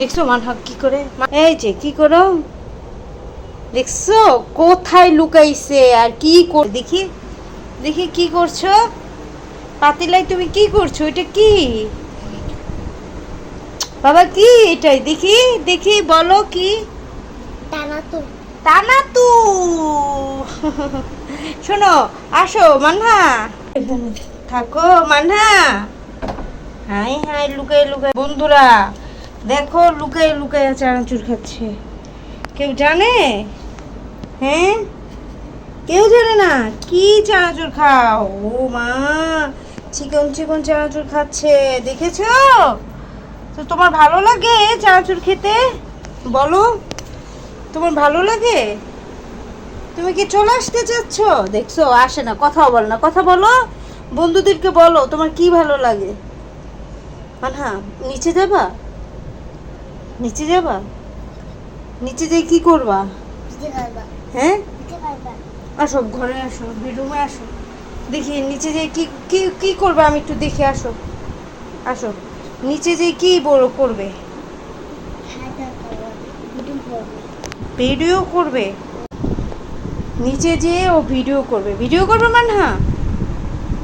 দেখছো মানহা কি করে, এই যে কি করো দেখছো কোথায় লুকাইছে আর কি কর, দেখি দেখি কি করছো পাতিলাই, তুমি কি করছো, এটা কি বাবা, কি এটাই দেখি দেখি বলো কি, টানাতু তানাতু শোনো আসো মানহা, থাকো মানহা। হাই হাই লুকাই লুকাই বন্ধুরা দেখো, লুকাই লুকাই চানাচুর খাচ্ছে, কেউ জানে? হ্যাঁ কেউ জানে না কি চানাচুর খাও, ও মা চিকন চিকন চানাচুর খাচ্ছে, দেখেছো? তো তোমার ভালো লাগে চানাচুর খেতে, বলো তোমার ভালো লাগে? তুমি কি চলে আসতে চাচ্ছ? দেখছো আসে না, কথা বল না, কথা বলো, বন্ধুদেরকে বলো তোমার কি ভালো লাগে। মানহা নিচে যাবা, নিচে যাবা, নিচে যেয়ে কি করবা? হ্যাঁ আসো ঘরে, আসো বেডরুমে আসো, দেখি নিচে যেয়ে কি কি কি করবে, আমি একটু দেখে, আসো আসো নিচে যেয়ে কি বড় করবে, ভিডিও করবে, নিচে যেয়ে ও ভিডিও করবে, ভিডিও করবে মানহা।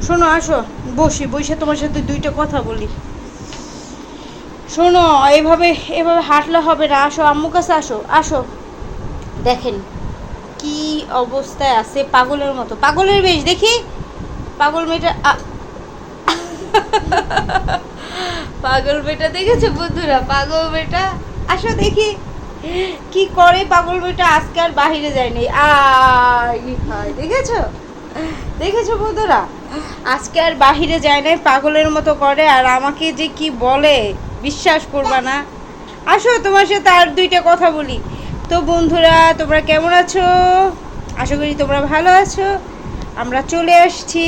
শোনো আসো বসি, বসে তোমার সাথে দুইটা কথা বলি। শোনো এভাবে এভাবে হাঁটলে হবে না, আসো আম্মু কাছে আসো, আসো দেখেন কি অবস্থায় আছে, পাগলের মতো, পাগলের বেশ, দেখি পাগল মেয়েটা পাগল মেয়েটা দেখেছো বন্ধুরা, পাগল মেয়েটা আসো দেখি কি করে, পাগল মেয়েটা আজকে আর বাহিরে যায়নি, দেখেছো দেখেছো বন্ধুরা, আজকে আর বাহিরে যায় নাই, পাগলের মতো করে, আর আমাকে যে কি বলে বিশ্বাস করবা না। আসো তোমার সাথে আর দুইটা কথা বলি। তো বন্ধুরা তোমরা কেমন আছো, আশা করি তোমরা ভালো আছো, আমরা চলে আসছি।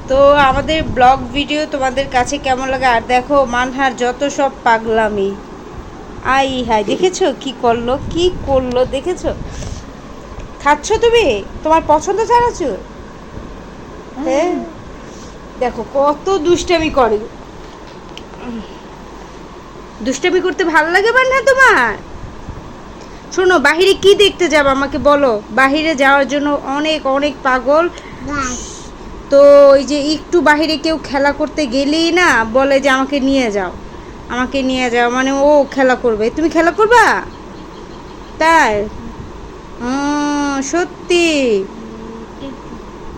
তো আমাদের ব্লগ ভিডিও তোমাদের কাছে কেমন লাগে, আর দেখো মানহার যত সব পাগলামি, আই হাই দেখেছো কি করলো, কি করলো দেখেছো? খাচ্ছ তুমি, তোমার পছন্দ চানাচুর? হ্যাঁ দেখো কত দুষ্টামি করে, দুষ্টামি করতে ভালো লাগে না তোমার? শোনো বাহিরে কি দেখতে যাবো আমাকে বলো, বাহিরে যাওয়ার জন্য অনেক অনেক পাগল। তো ওই যে একটু বাহিরে কেউ খেলা করতে গেলেই না বলে যে আমাকে নিয়ে যাও, আমাকে নিয়ে যাও, মানে ও খেলা করবে, তুমি খেলা করবা তাই? সত্যি?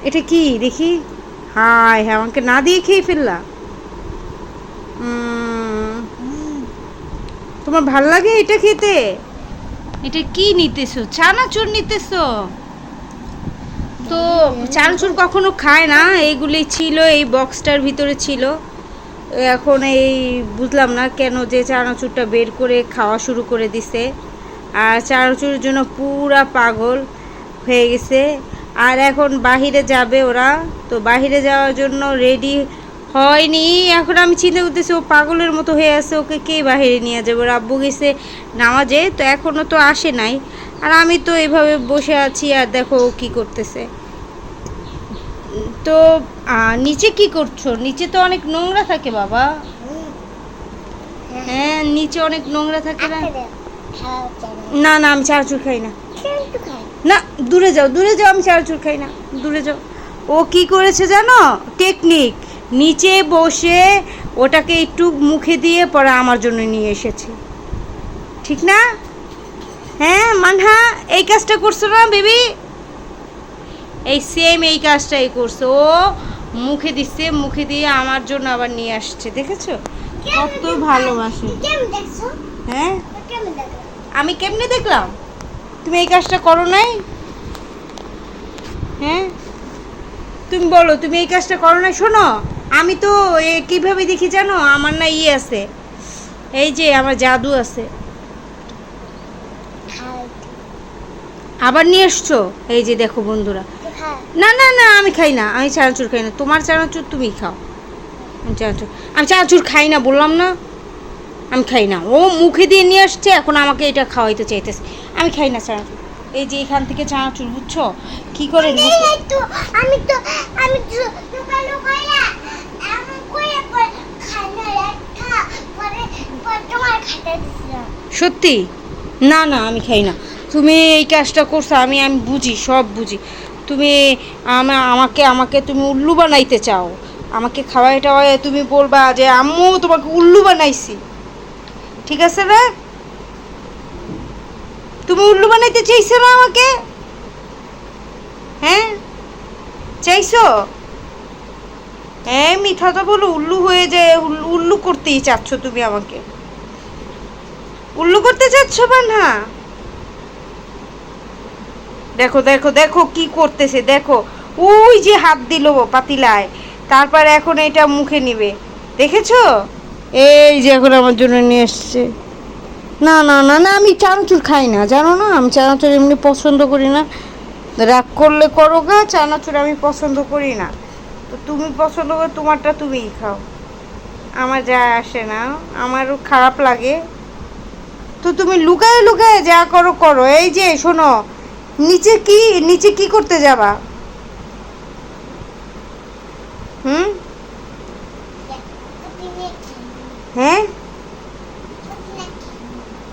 এটা কি দেখি, হায় হ্যাঁ আমাকে না দিয়ে খেয়ে ফেললা, তোমার ভাল লাগে এটা খেতে? এটা কি নিতেছো, চানাচুর নিতেছো? তো চানাচুর কখনো খায় না, এইগুলি ছিল এই বক্সটার ভিতরে ছিল, এখন এই বুঝলাম না কেন যে চানাচুরটা বের করে খাওয়া শুরু করে দিছে, আর চানাচুরের জন্য পুরা পাগল হয়ে গেছে। আর এখন বাহিরে যাবে ওরা, তো বাহিরে যাওয়ার জন্য রেডি হয়নি, এখন আমি চিন্তা করতেছি ও পাগলের মতো হয়ে আছে, ওকে কে বাহিরে নিয়ে যাবে, ওর আব্বু গেছে নামাজে, তো এখনও তো আসে নাই, আর আমি তো এইভাবে বসে আছি, আর দেখো ও কী করতেছে। তো নিচে কি করছো, নিচে তো অনেক নোংরা থাকে বাবা। হ্যাঁ নিচে অনেক নোংরা থাকে না, না না আমি চানাচুর খাই না, না দূরে যাও দূরে যাও, আমি চানাচুর খাই না, দূরে যাও। ও কি করেছে জানো টেকনিক, নিচে বসে ওটাকে একটু মুখে দিয়ে পরে আমার জন্য নিয়ে এসেছে, ঠিক না? হ্যাঁ মানহা এই কাজটা করছো না বেবি, এই সেম এই কাজটাই করছে, ও মুখে দিচ্ছে, মুখে দিয়ে আমার জন্য আবার নিয়ে আসছে, দেখেছো কত ভালোবাসে। হ্যাঁ আমি কেমনে দেখলাম, তুমি এই কাজটা করো নাই? হ্যাঁ তুমি বলো তুমি এই কাজটা করো নাই? শোনো আমি তো কিভাবে দেখি জানো, আমার না ইয়ে আছে, এই যে আমার জাদু আছে। আবার নিয়ে এসছো, এই যে দেখো বন্ধুরা, না না না আমি খাই না, আমি চানাচুর খাই না, তোমার চানাচুর তুমি খাও, আমি চানাচুর খাই না বললাম না, আমি খাই না, ও মুখে দিয়ে নিয়ে আসছে, এখন আমাকে এটা খাওয়াইতে চাইতেছে, আমি খাই না চানাচুর, এই যে এখান থেকে চানাচুর বুঝছো কি করে, তোমার খাইতে দিছিলাম। সত্যি? না না, আমি খাই না। তুমি এই কাজটা করছো, আমি আমি বুঝি, সব বুঝি। তুমি আমাকে আমাকে তুমি উল্লু বানাইতে চাও। আমাকে খাওয়াই টাওয়াই তুমি বলবা যে আম্মু তোমাকে উল্লু বানাইছি। ঠিক আছে না? তুমি উল্লু বানাইতে চাইছো না আমাকে? হ্যাঁ, চাইছো? হ্যাঁ, মিথ্যা তো বলো, উল্লু হয়ে যায়। উল্লু করতেই চাচ্ছ তুমি আমাকে। উল্লু করতে চাচ্ছ বানহা? দেখো দেখো দেখো কি করতেছে, দেখো। ওই যে হাত দিল পাতিলায়, তারপর এখন এটা মুখে নিবে। দেখেছো? এই যে এখন আমার জন্য নিয়ে এসছে। না না না না, আমি চানাচুর খাই না, জানো না? আমি চানাচুর এমনি পছন্দ করি না। রাগ করলে করো গা, চানাচুর আমি পছন্দ করি না। তো তুমি পছন্দ করো, তোমারটা তুমিই খাও, আমার যায় আসে না। আমারও খারাপ লাগে। তো তুমি লুকায় লুকায় যা করো করো। এই যে শোনো, নিচে কি করতে যাবা? হুম? হ্যাঁ,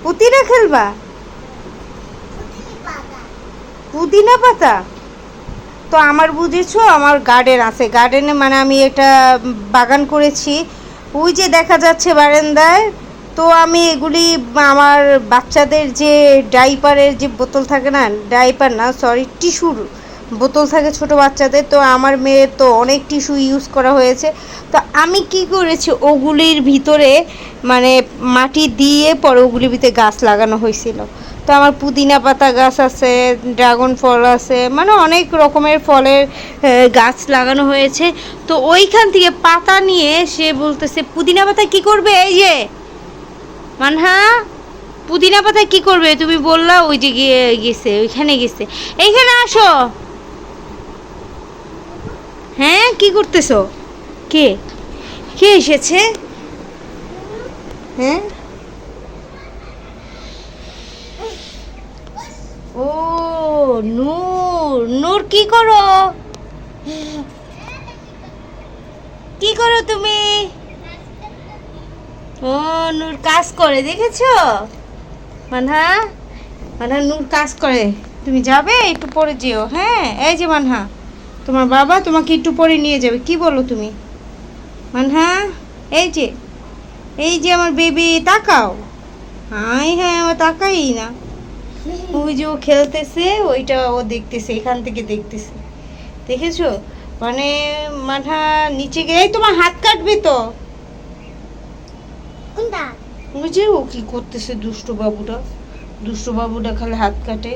পুতিনা খেলবা? পুদিনা পাতা? তো আমার বুঝেছো, আমার গার্ডেন আছে। গার্ডেনে মানে আমি এটা বাগান করেছি। ওই যে দেখা যাচ্ছে বারান্দায়। তো আমি এগুলি আমার বাচ্চাদের যে ডাইপারের যে বোতল থাকে না, ডাইপার না সরি, টিস্যুর বোতল থাকে ছোট বাচ্চাদের। তো আমার মেয়ের তো অনেক টিস্যু ইউজ করা হয়েছে। তো আমি কি করেছি, ওগুলির ভিতরে মানে মাটি দিয়ে পরে ওগুলির ভিতরে গাছ লাগানো হয়েছিল। তো আমার পুদিনা পাতা গাছ আছে, ড্রাগন ফল আছে, মানে অনেক রকমের ফলের গাছ লাগানো হয়েছে। তো ওইখান থেকে পাতা নিয়ে সে বলতেছে পুদিনা পাতা কি করবে? এই যে মানহা, পুদিনা পাতায় কি করবে তুমি বললা? ওই যে গেছে, ওইখানে গেছে। এইখানে আসো। হ্যাঁ, কি করতেছো? কে কে এসেছে? হ্যাঁ, ও নূর। নূর কি করো? কি করো তুমি? ও নূর কাজ করে, দেখেছো? মানহা, মানহা নূর কাজ করে। তুমি যাবে, একটু পরে যেও। হ্যাঁ, এই যে মানহা, তোমার বাবা তোমাকে একটু পরে নিয়ে যাবে। কি বলো তুমি মানহা? এই যে আমার বেবি, তাকাও। হাই হ্যাঁ, আমার তাকাই না। ওই যে ও খেলতেছে, ওইটা ও দেখতেছে, এখান থেকে দেখতেছে। দেখেছো? মানে মানহা নিচে গিয়ে, এই তোমার হাত কাটবে তো। কোনটা? ওই যে ও কি করতেছে, দুষ্টু বাবুটা খালি হাত কাটে,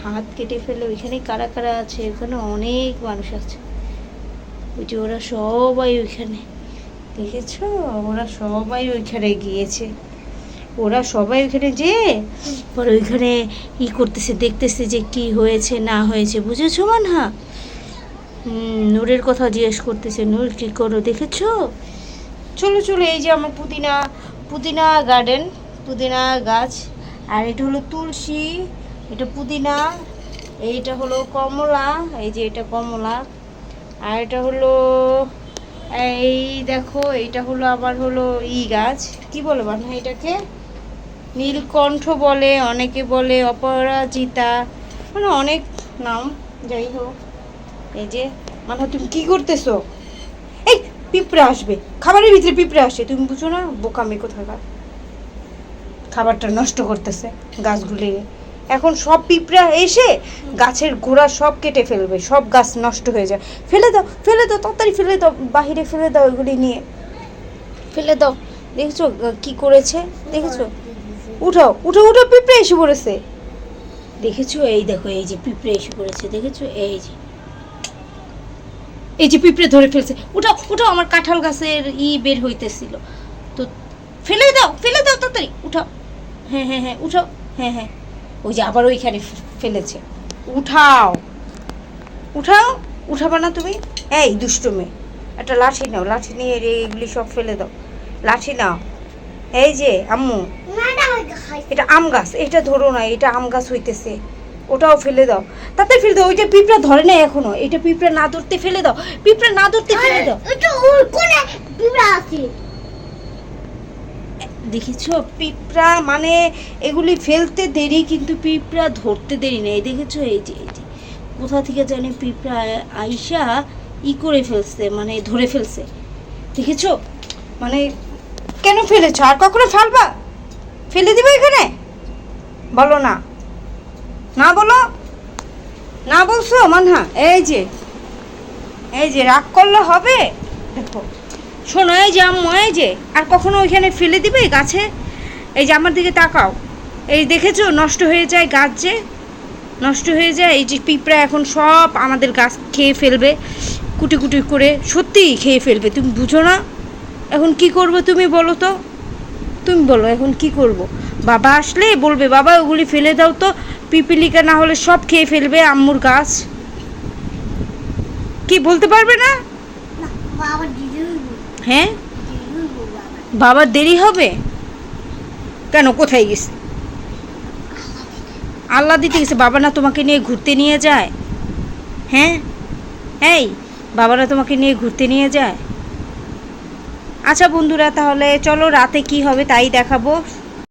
হাত কেটে ফেলে। ওইখানে কারা কারা আছে? ওখানে অনেক মানুষ আছে। ওই যে ওরা সবাই ওইখানে, দেখেছো? ওরা সবাই ওইখানে গিয়েছে। ওরা সবাই ওইখানে যে পরে ওইখানে ই করতেছে, দেখতেছে যে কি হয়েছে না হয়েছে। বুঝেছো মানহা? নূরের কথা জিজ্ঞেস করতেছে, নূর কি করো, দেখেছো? চলো চলো, এই যে আমার পুদিনা গার্ডেন, পুদিনা গাছ। আর এটা হলো তুলসী, এটা পুদিনা, এইটা হলো কমলা, এই যে এটা কমলা। আর এটা হলো, এই দেখো, এইটা হলো আবার হলো ই গাছ, কি বলে বানা এটাকে? নীলকণ্ঠ বলে, অনেকে বলে অপরাজিতা, মানে অনেক নাম। যাই হোক, এই যে মানে তুমি কি করতেছো? এই পিঁপড়ে আসবে, খাবারের ভিতরে পিঁপড়ে আসে, তুমি বুঝো না? বোকামি কোথাকার, খাবারটা নষ্ট করতেছে গাছগুলি। এখন সব পিঁপড়া এসে গাছের গোড়া সব কেটে ফেলবে, সব গাছ নষ্ট হয়ে যায়। ফেলে দাও তাড়াতাড়ি ফেলে দাও, বাহিরে ফেলে দাও, এগুলি নিয়ে ফেলে দাও। দেখেছো কি করেছে? দেখেছো? উঠাও, পিঁপড়ে এসে পড়েছে। দেখেছো? এই দেখো, এই যে পিঁপড়ে এসে পড়েছে, দেখেছো? এই যে পিঁপড়ে ধরে ফেলছে। উঠাও, আমার কাঁঠাল গাছের বের হইতেছিল। তো ফেলে দাও তাড়াতাড়ি, উঠাও। হ্যাঁ উঠাও, হ্যাঁ ওই যে আবার ওইখানে ফেলেছে। উঠাবা না তুমি? এই দুষ্টু মেয়ে, একটা লাঠি নাও, লাঠি নিয়ে এগুলি সব ফেলে দাও। লাঠি নাও। এই যে আম্মু, এটা আম গাছ, এটা ধরো না, এটা আম গাছ হইতেছে। ওটাও ফেলে দাও, তাড়াতাড়ি ফেলে দাও। ওইটা পিঁপড়া ধরে না এখনো, এটা পিঁপড়া না ধরতে ফেলে দাও, ফেলে দাও। দেখেছো পিঁপড়া, মানে এগুলি ফেলতে দেরি কিন্তু পিঁপড়া ধরতে দেরি নেই। দেখেছো এই যে কোথা থেকে জানি পিঁপড়া আইসা করে ফেলছে, মানে ধরে ফেলছে। দেখেছো, মানে কেন ফেলেছো? আর কখনো ফেলবা? ফেলে দিবে এখানে? বলো না, না বলো না, বলছো মানহা? এই যে রাগ করলে হবে? দেখো শোনো, এই যে আম্মু, এই যে আর কখনো ওইখানে ফেলে দিবে গাছে? এই যে আমার দিকে তাকাও, এই দেখেছো নষ্ট হয়ে যায় গাছ, যে নষ্ট হয়ে যায়। এই যে পিঁপড়া এখন সব আমাদের গাছ খেয়ে ফেলবে, কুটি কুটি করে, সত্যিই খেয়ে ফেলবে। তুমি বুঝো না? এখন কি করবো তুমি বলো তো? তুমি বলো এখন কি করব? বাবা আসলে বলবে, বাবা ওগুলি ফেলে দাও তো, পিপিলিকা না হলে সব খেয়ে ফেলবে আম্মুর গাছ। কি বলতে পারবে না? না, বাবা দিদি হইবো। হ্যাঁ, দিদি হইবো বাবা। বাবার দেরি হবে কেন? কোথায় গেছে? আল্লাহ দিতে গেছে। বাবা না তোমাকে নিয়ে ঘুরতে নিয়ে যায়? হ্যাঁ, এই বাবারা তোমাকে নিয়ে ঘুরতে নিয়ে যায়? আচ্ছা বন্ধুরা, তাহলে চলো রাতে কি হবে তাই দেখাবো।